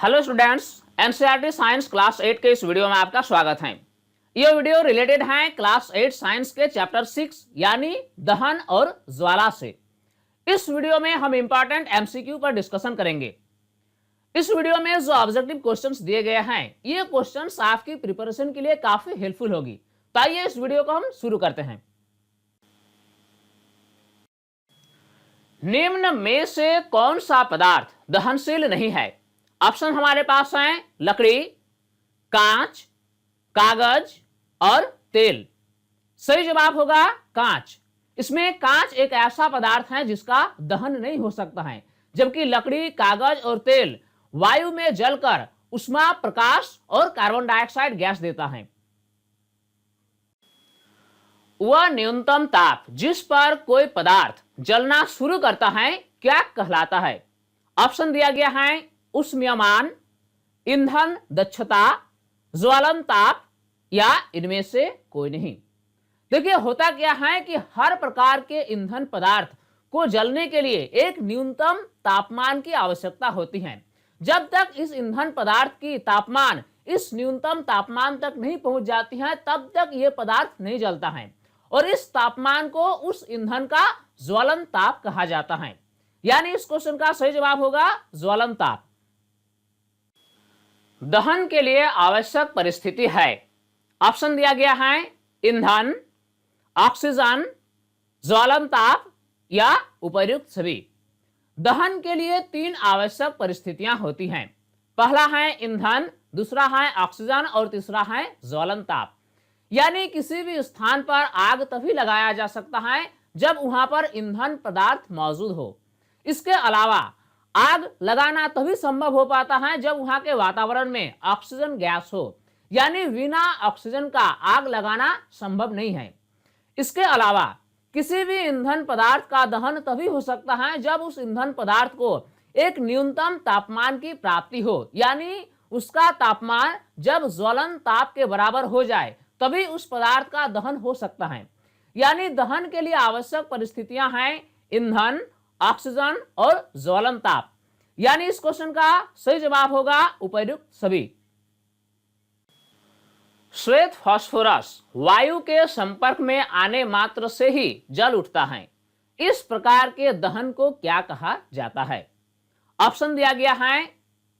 Hello students, NCERT science class 8 के इस video में आपका स्वागत है। यह वीडियो रिलेटेड है क्लास 8 साइंस के चैप्टर 6 यानी दहन और ज्वाला से। इस वीडियो में हम इंपॉर्टेंट एमसीक्यू पर डिस्कशन करेंगे। इस वीडियो में जो ऑब्जेक्टिव क्वेश्चंस दिए गए हैं, ये क्वेश्चंस आपकी प्रिपरेशन के लिए काफी हेल्पफुल होगी। तो आइए इस वीडियो को हम शुरू करते हैं। निम्न में से कौन सा पदार्थ दहनशील नहीं है? ऑप्शन हमारे पास हैं लकड़ी, कांच, कागज और तेल। सही जवाब होगा कांच। इसमें कांच एक ऐसा पदार्थ है जिसका दहन नहीं हो सकता है, जबकि लकड़ी, कागज और तेल वायु में जलकर ऊष्मा, प्रकाश और कार्बन डाइऑक्साइड गैस देता है। वह न्यूनतम ताप जिस पर कोई पदार्थ जलना शुरू करता है क्या कहलाता है? ऑप्शन दिया गया है उष्मीयमान, ईंधन दक्षता, ज्वलन ताप या इनमें से कोई नहीं। देखिए होता क्या है कि हर प्रकार के ईंधन पदार्थ को जलने के लिए एक न्यूनतम तापमान की आवश्यकता होती है। जब तक इस ईंधन पदार्थ की तापमान इस न्यूनतम तापमान तक नहीं पहुंच जाती है, तब तक यह पदार्थ नहीं जलता है और इस तापमान को उस ईंधन का ज्वलन ताप कहा जाता है। यानी इस क्वेश्चन का सही जवाब होगा ज्वलन ताप। दहन के लिए आवश्यक परिस्थिति है। ऑप्शन दिया गया है ईंधन, ऑक्सीजन, ज्वलन ताप या उपर्युक्त सभी। दहन के लिए 3 आवश्यक परिस्थितियां होती हैं। पहला है ईंधन, दूसरा है ऑक्सीजन और तीसरा है ज्वलन ताप। यानी किसी भी स्थान पर आग तभी लगाया जा सकता है जब वहां पर ईंधन पदार्थ मौजूद हो। इसके अलावा आग लगाना तभी संभव हो पाता है जब वहां के वातावरण में ऑक्सीजन गैस हो, यानी बिना ऑक्सीजन का आग लगाना संभव नहीं है। इसके अलावा किसी भी ईंधन पदार्थ का दहन तभी हो सकता है जब उस ईंधन पदार्थ को एक न्यूनतम तापमान की प्राप्ति हो, यानी उसका तापमान जब ज्वलन ताप के बराबर हो जाए तभी उस पदार्थ का दहन हो सकता है। यानी दहन के लिए आवश्यक परिस्थितियां हैं ईंधन, ऑक्सीजन और ज्वलन ताप। यानी इस क्वेश्चन का सही जवाब होगा उपर्युक्त सभी। श्वेत फास्फोरस वायु के संपर्क में आने मात्र से ही जल उठता है। इस प्रकार के दहन को क्या कहा जाता है? ऑप्शन दिया गया है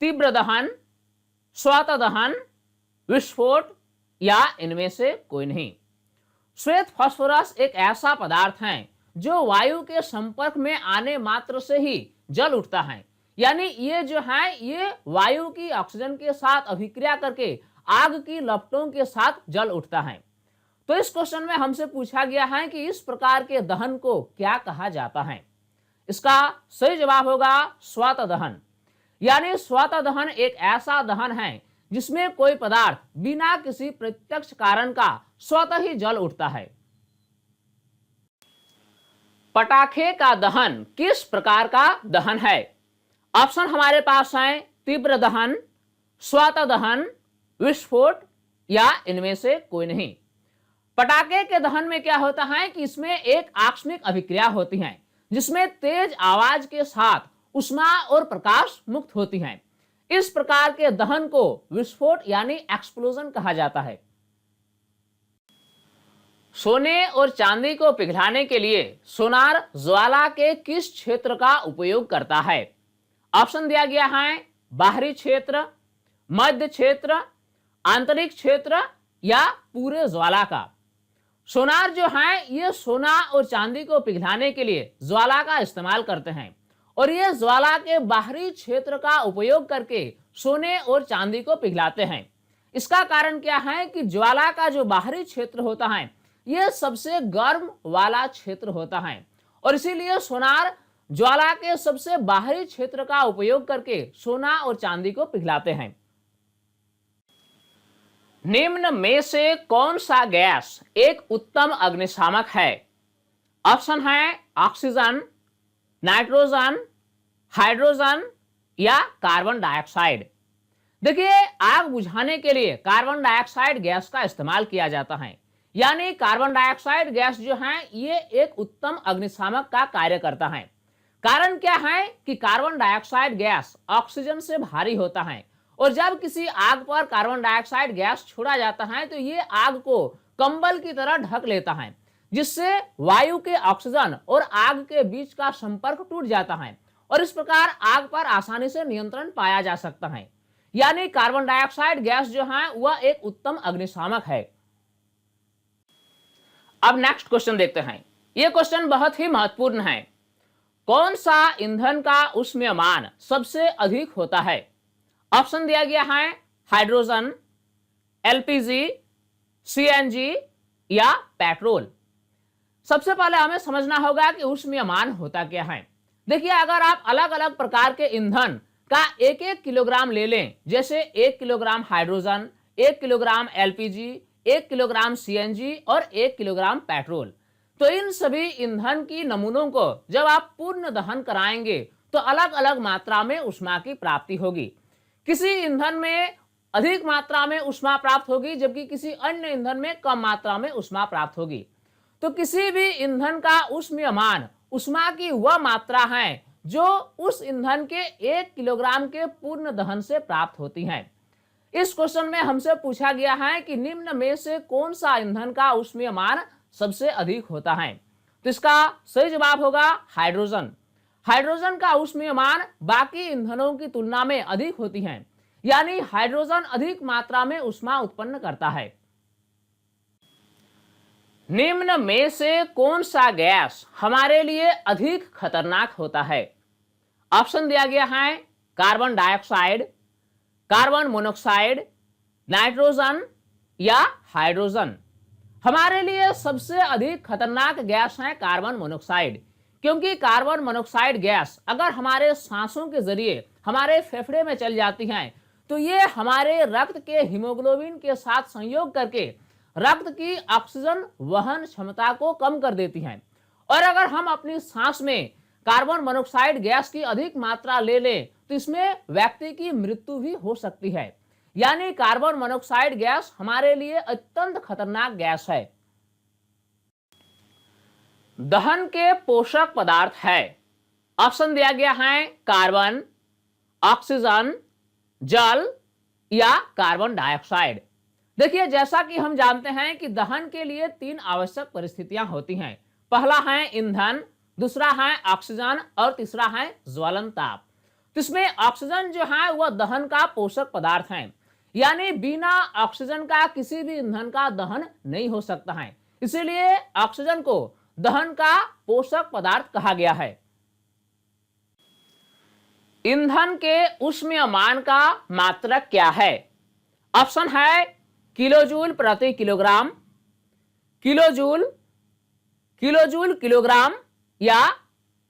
तीव्र दहन, स्वतः दहन, विस्फोट या इनमें से कोई नहीं। श्वेत फास्फोरस एक ऐसा पदार्थ है जो वायु के संपर्क में आने मात्र से ही जल उठता है। यानी ये जो है ये वायु की ऑक्सीजन के साथ अभिक्रिया करके आग की लपटों के साथ जल उठता है। तो इस क्वेश्चन में हमसे पूछा गया है कि इस प्रकार के दहन को क्या कहा जाता है? इसका सही जवाब होगा स्वतः दहन। यानी स्वतः दहन एक ऐसा दहन है जिसमें कोई पदार्थ बिना किसी प्रत्यक्ष कारण का स्वतः ही जल उठता है। पटाखे का दहन किस प्रकार का दहन है? ऑप्शन हमारे पास है तीव्र दहन, स्वतः दहन, विस्फोट या इनमें से कोई नहीं। पटाखे के दहन में क्या होता है कि इसमें एक आकस्मिक अभिक्रिया होती है जिसमें तेज आवाज के साथ ऊष्मा और प्रकाश मुक्त होती है। इस प्रकार के दहन को विस्फोट यानी एक्सप्लोजन कहा जाता है। सोने और चांदी को पिघलाने के लिए सोनार ज्वाला के किस क्षेत्र का उपयोग करता है? ऑप्शन दिया गया है बाहरी क्षेत्र, मध्य क्षेत्र, आंतरिक क्षेत्र या पूरे ज्वाला का। सोनार जो है ये सोना और चांदी को पिघलाने के लिए ज्वाला का इस्तेमाल करते हैं और ये ज्वाला के बाहरी क्षेत्र का उपयोग करके सोने और चांदी को पिघलाते हैं। इसका कारण क्या है कि ज्वाला का जो बाहरी क्षेत्र होता है यह सबसे गर्म वाला क्षेत्र होता है और इसीलिए सोनार ज्वाला के सबसे बाहरी क्षेत्र का उपयोग करके सोना और चांदी को पिघलाते हैं। निम्न में से कौन सा गैस एक उत्तम अग्निशामक है? ऑप्शन है ऑक्सीजन, नाइट्रोजन, हाइड्रोजन या कार्बन डाइऑक्साइड। देखिए आग बुझाने के लिए कार्बन डाइऑक्साइड गैस का इस्तेमाल किया जाता है। यानी कार्बन डाइऑक्साइड गैस जो है ये एक उत्तम अग्निशामक का कार्य करता है। कारण क्या है कि कार्बन डाइऑक्साइड गैस ऑक्सीजन से भारी होता है और जब किसी आग पर कार्बन डाइऑक्साइड गैस छोड़ा जाता है तो ये आग को कंबल की तरह ढक लेता है, जिससे वायु के ऑक्सीजन और आग के बीच का संपर्क टूट जाता है और इस प्रकार आग पर आसानी से नियंत्रण पाया जा सकता है। यानी कार्बन डाइऑक्साइड गैस जो है वह एक उत्तम अग्निशामक है। अब नेक्स्ट क्वेश्चन देखते हैं। यह क्वेश्चन बहुत ही महत्वपूर्ण है। कौन सा ईंधन का ऊष्मीयमान सबसे अधिक होता है? ऑप्शन दिया गया है हाइड्रोजन, एलपीजी, सीएनजी या पेट्रोल। सबसे पहले हमें समझना होगा कि ऊष्मीयमान होता क्या है। देखिए, अगर आप अलग अलग प्रकार के ईंधन का एक एक किलोग्राम ले लें, जैसे 1 kilogram hydrogen, 1 kilogram LPG, 1 kilogram CNG और 1 किलोग्राम पेट्रोल, तो इन सभी ईंधन की नमूनों को जब आप पूर्ण दहन कराएंगे तो अलग अलग मात्रा में ऊष्मा की प्राप्ति होगी। किसी ईंधन में अधिक मात्रा में ऊष्मा प्राप्त होगी, जबकि किसी अन्य ईंधन में कम मात्रा में ऊष्मा प्राप्त होगी। तो किसी भी ईंधन का ऊष्मीयमान ऊष्मा की वह मात्रा है जो उस ईंधन के 1 किलोग्राम के पूर्ण दहन से प्राप्त होती है। इस क्वेश्चन में हमसे पूछा गया है कि निम्न में से कौन सा ईंधन का ऊष्मीयमान सबसे अधिक होता है? तो इसका सही जवाब होगा हाइड्रोजन। हाइड्रोजन का ऊष्मीयमान बाकी ईंधनों की तुलना में अधिक होती है, यानी हाइड्रोजन अधिक मात्रा में ऊष्मा उत्पन्न करता है। निम्न में से कौन सा गैस हमारे लिए अधिक खतरनाक होता है? ऑप्शन दिया गया है carbon dioxide, carbon monoxide, nitrogen या हाइड्रोजन। हमारे लिए सबसे अधिक खतरनाक गैस है कार्बन मोनोऑक्साइड, क्योंकि कार्बन मोनोऑक्साइड गैस अगर हमारे सांसों के जरिए हमारे फेफड़े में चल जाती है तो ये हमारे रक्त के हीमोग्लोबिन के साथ संयोग करके रक्त की ऑक्सीजन वहन क्षमता को कम कर देती हैं और अगर हम अपनी सांस में कार्बन मोनोऑक्साइड गैस की अधिक मात्रा ले लें तो इसमें व्यक्ति की मृत्यु भी हो सकती है। यानी कार्बन मोनोऑक्साइड गैस हमारे लिए अत्यंत खतरनाक गैस है। दहन के पोषक पदार्थ है। ऑप्शन दिया गया है कार्बन, ऑक्सीजन, जल या कार्बन डाइऑक्साइड। देखिए, जैसा कि हम जानते हैं कि दहन के लिए 3 आवश्यक परिस्थितियां होती हैं। पहला है ईंधन, दूसरा है ऑक्सीजन और तीसरा है ज्वलन ताप। तो इसमें ऑक्सीजन जो है वह दहन का पोषक पदार्थ है, यानी बिना ऑक्सीजन का किसी भी ईंधन का दहन नहीं हो सकता है, इसीलिए ऑक्सीजन को दहन का पोषक पदार्थ कहा गया है। ईंधन के ऊष्मीयमान का मात्रक क्या है? ऑप्शन है किलोजूल प्रति किलोग्राम, किलोजूल, किलोजूल किलोग्राम या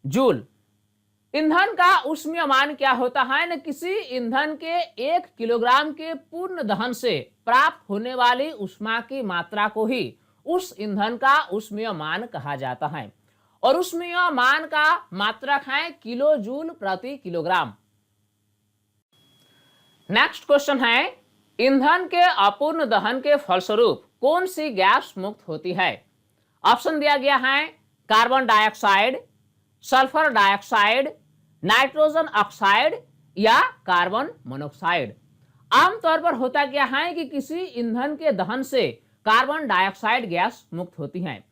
जूल। ईंधन का ऊष्मीयमान क्या होता है न किसी ईंधन के 1 किलोग्राम के पूर्ण दहन से प्राप्त होने वाली ऊष्मा की मात्रा को ही उस ईंधन का ऊष्मीयमान कहा जाता है और ऊष्मीयमान का मात्रक है किलोजूल प्रति किलोग्राम। नेक्स्ट क्वेश्चन है, ईंधन के अपूर्ण दहन के फलस्वरूप कौन सी गैस मुक्त होती है? ऑप्शन दिया गया है carbon dioxide, sulphur dioxide, nitrogen oxide या कार्बन मोनोऑक्साइड। आमतौर पर होता क्या है कि किसी ईंधन के दहन से कार्बन डाइऑक्साइड गैस मुक्त होती है,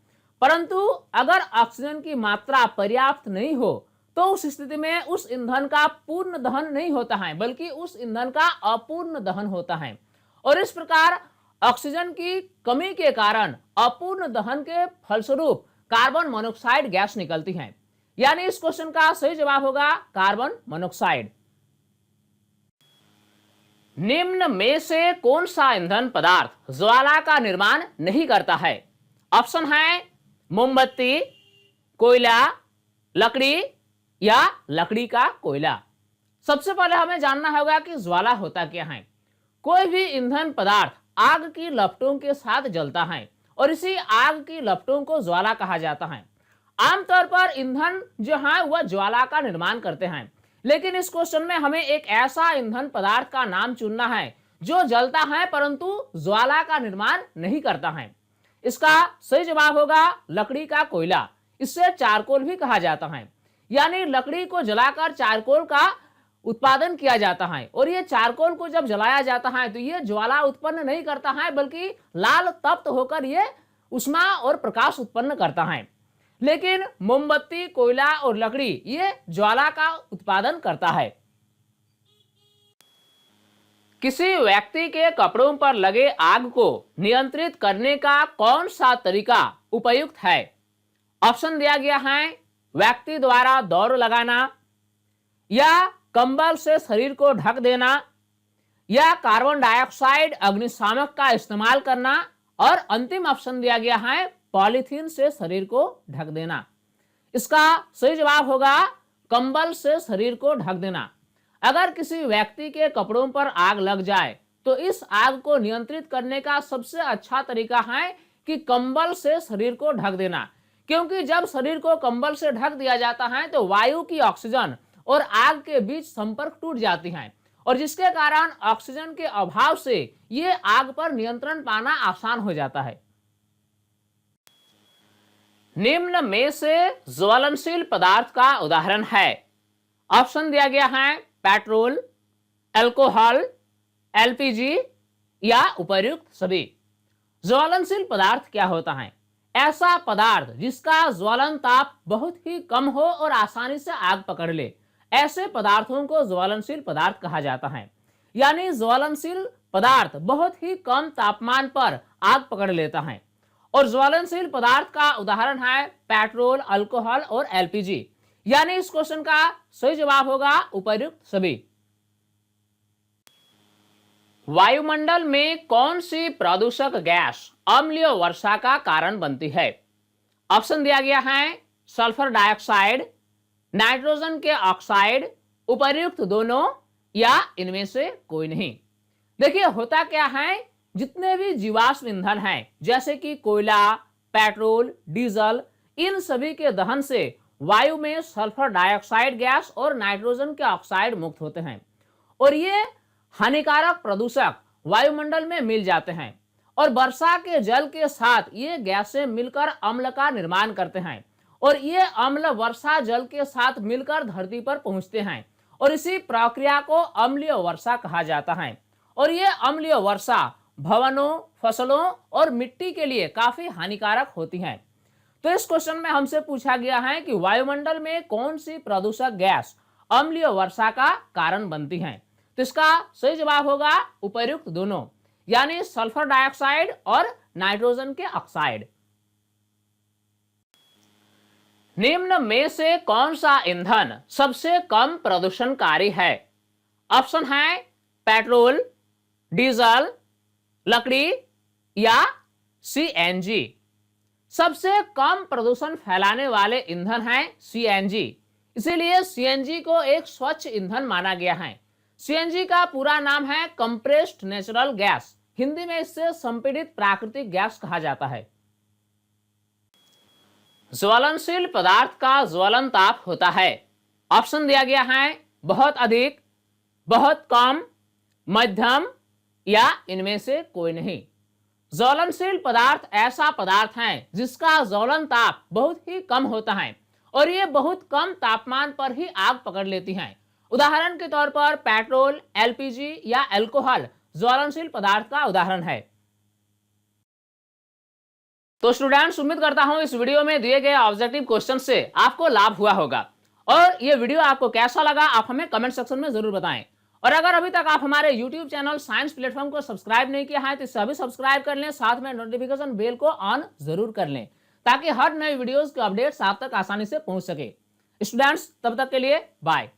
परंतु अगर ऑक्सीजन की मात्रा पर्याप्त नहीं हो तो उस स्थिति में उस ईंधन का पूर्ण दहन नहीं होता है, बल्कि उस ईंधन का अपूर्ण दहन होता है और इस प्रकार ऑक्सीजन की कमी के कारण अपूर्ण दहन के फलस्वरूप कार्बन मोनोऑक्साइड गैस निकलती है। यानी इस क्वेश्चन का सही जवाब होगा कार्बन मोनोऑक्साइड। निम्न में से कौन सा ईंधन पदार्थ ज्वाला का निर्माण नहीं करता है? ऑप्शन है मोमबत्ती, कोयला, लकड़ी या लकड़ी का कोयला। सबसे पहले हमें जानना होगा कि ज्वाला होता क्या है। कोई भी ईंधन पदार्थ आग की लपटों के साथ जलता है और इसी आग की लपटों को ज्वाला कहा जाता है। आमतौर पर ईंधन जो है वह ज्वाला का निर्माण करते हैं, लेकिन इस क्वेश्चन में हमें एक ऐसा ईंधन पदार्थ का नाम चुनना है जो जलता है परंतु ज्वाला का निर्माण नहीं करता है। इसका सही जवाब होगा लकड़ी का कोयला। इससे चारकोल भी कहा जाता है। यानी लकड़ी को जलाकर चारकोल का उत्पादन किया जाता है। और ये चारकोल को जब जलाया जाता है तो ये ज्वाला उत्पन्न नहीं करता है, बल्कि लाल तप्त होकर ये उष्मा और प्रकाश उत्पन्न करता है। लेकिन मोमबत्ती, कोयला और लकड़ी ये ज्वाला का उत्पादन करता है। किसी व्यक्ति के कपड़ों पर लगे आग को नियंत्रित करने का कौन सा तरीका उपयुक्त है? ऑप्शन दिया गया है व्यक्ति द्वारा दौड़ लगाना, या कंबल से शरीर को ढक देना, या कार्बन डाइऑक्साइड अग्निशामक का इस्तेमाल करना, और अंतिम ऑप्शन दिया गया है पॉलीथीन से शरीर को ढक देना। इसका सही जवाब होगा कंबल से शरीर को ढक देना। अगर किसी व्यक्ति के कपड़ों पर आग लग जाए तो इस आग को नियंत्रित करने का सबसे अच्छा तरीका है कि कंबल से शरीर को ढक देना, क्योंकि जब शरीर को कंबल से ढक दिया जाता है तो वायु की ऑक्सीजन और आग के बीच संपर्क टूट जाती है, और जिसके कारण ऑक्सीजन के अभाव से ये आग पर नियंत्रण पाना आसान हो जाता है। निम्न में से ज्वलनशील पदार्थ का उदाहरण है। ऑप्शन दिया गया है पेट्रोल, अल्कोहल, एलपीजी या उपर्युक्त सभी। ज्वलनशील पदार्थ क्या होता है? ऐसा पदार्थ जिसका ज्वलन ताप बहुत ही कम हो और आसानी से आग पकड़ ले, ऐसे पदार्थों को ज्वलनशील पदार्थ कहा जाता है। यानी ज्वलनशील पदार्थ बहुत ही कम तापमान पर आग पकड़ लेता है। और ज्वलनशील पदार्थ का उदाहरण है पेट्रोल, अल्कोहल और एलपीजी। यानी इस क्वेश्चन का सही जवाब होगा उपर्युक्त सभी। वायुमंडल में कौन सी प्रदूषक गैस अम्लीय वर्षा का कारण बनती है? ऑप्शन दिया गया है सल्फर डाइऑक्साइड, नाइट्रोजन के ऑक्साइड, उपर्युक्त दोनों, या इनमें से कोई नहीं। देखिए होता क्या है, जितने भी जीवाश्म ईंधन हैं जैसे कि कोयला, पेट्रोल, डीजल, इन सभी के दहन से वायु में सल्फर डाइऑक्साइड गैस और नाइट्रोजन के ऑक्साइड मुक्त होते हैं, और ये हानिकारक प्रदूषक वायुमंडल में मिल जाते हैं, और वर्षा के जल के साथ ये गैसें मिलकर अम्ल का निर्माण करते हैं, और ये अम्ल वर्षा जल के साथ मिलकर धरती पर पहुंचते हैं, और इसी प्रक्रिया को अम्लीय वर्षा कहा जाता है। और ये अम्लीय वर्षा भवनों, फसलों और मिट्टी के लिए काफी हानिकारक होती है। तो इस क्वेश्चन में हमसे पूछा गया है कि वायुमंडल में कौन सी प्रदूषक गैस अम्लीय वर्षा का कारण बनती है? तो इसका सही जवाब होगा उपर्युक्त दोनों, यानी सल्फर डाइऑक्साइड और नाइट्रोजन के ऑक्साइड। निम्न में से कौन सा ईंधन सबसे कम प्रदूषणकारी है? ऑप्शन है पेट्रोल, डीजल, लकड़ी या सीएनजी। सबसे कम प्रदूषण फैलाने वाले ईंधन है सीएनजी। इसीलिए सीएनजी को एक स्वच्छ ईंधन माना गया है। सीएनजी का पूरा नाम है कंप्रेस्ड नेचुरल गैस। हिंदी में इससे संपीड़ित प्राकृतिक गैस कहा जाता है। ज्वलनशील पदार्थ का ज्वलन ताप होता है। ऑप्शन दिया गया है बहुत अधिक, बहुत कम, मध्यम या इनमें से कोई नहीं। ज्वलनशील पदार्थ ऐसा पदार्थ है जिसका ज्वलन ताप बहुत ही कम होता है, और ये बहुत कम तापमान पर ही आग पकड़ लेती हैं। उदाहरण के तौर पर पेट्रोल, एलपीजी या अल्कोहल ज्वलनशील पदार्थ का उदाहरण है। तो स्टूडेंट्स, उम्मीद करता हूं इस वीडियो में दिए गए ऑब्जेक्टिव क्वेश्चन से आपको लाभ हुआ होगा, और ये वीडियो आपको कैसा लगा आप हमें कमेंट सेक्शन में जरूर बताएं। और अगर अभी तक आप हमारे YouTube चैनल साइंस प्लेटफॉर्म को सब्सक्राइब नहीं किया है तो इसे अभी सब्सक्राइब कर लें, साथ में नोटिफिकेशन बेल को ऑन जरूर कर लें, ताकि हर नए वीडियोस के अपडेट्स आप तक आसानी से पहुंच सके। स्टूडेंट्स, तब तक के लिए बाय।